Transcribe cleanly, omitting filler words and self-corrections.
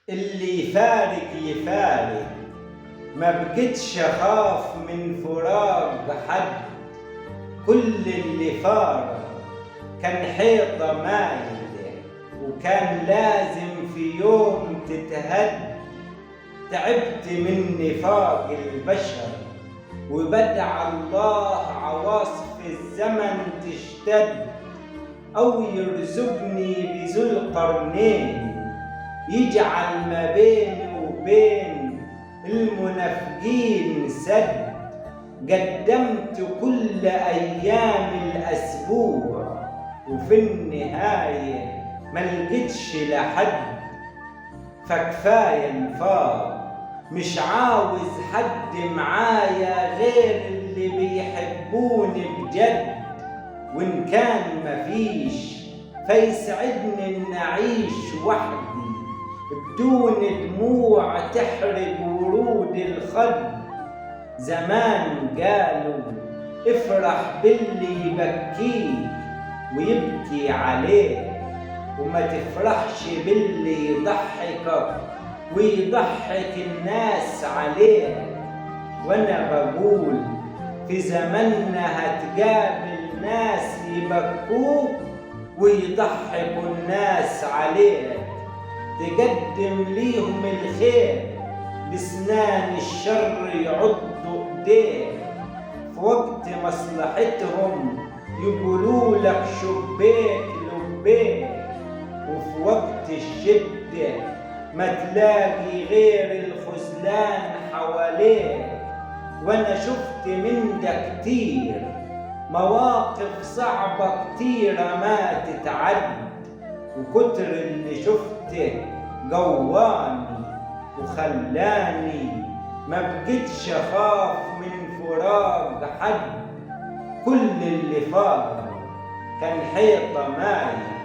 اللي يفارق يفارق، ما بقتش اخاف من فراق حد. كل اللي فارق كان حيطة مايلة، وكان لازم في يوم تتهد. تعبت من نفاق البشر، وبدع الله عواصف الزمن تشتد، أو يرزقني بذو القرنين يجعل ما بيني وبين المنافقين سد. قدمت كل أيام الأسبوع، وفي النهاية ملقتش لحد. فكفاية انفاق، مش عاوز حد معايا غير اللي بيحبوني بجد. وإن كان مفيش فيسعدني إن أعيش وحدي بدون دموع تحرق ورود الخد. زمان قالوا افرح باللي يبكيك ويبكي عليك، وما تفرحش باللي يضحكك ويضحك الناس عليك. وانا بقول في زمننا هتقابل ناس يبكوك ويضحكوا الناس عليك. تقدم ليهم الخير بسنان الشر يعضوا ايديك، في وقت مصلحتهم يقولوا لك شبيك لبيك، وفي وقت الشدة ما تلاقي غير الخذلان حواليك. وانا شفت من ده كتير، مواقف صعبة كتيرة ما تتعد، وكتر اللي شفته قواني وخلاني ما بقتش اخاف من فراق حد. كل اللي فارق كان حيطة مايلة،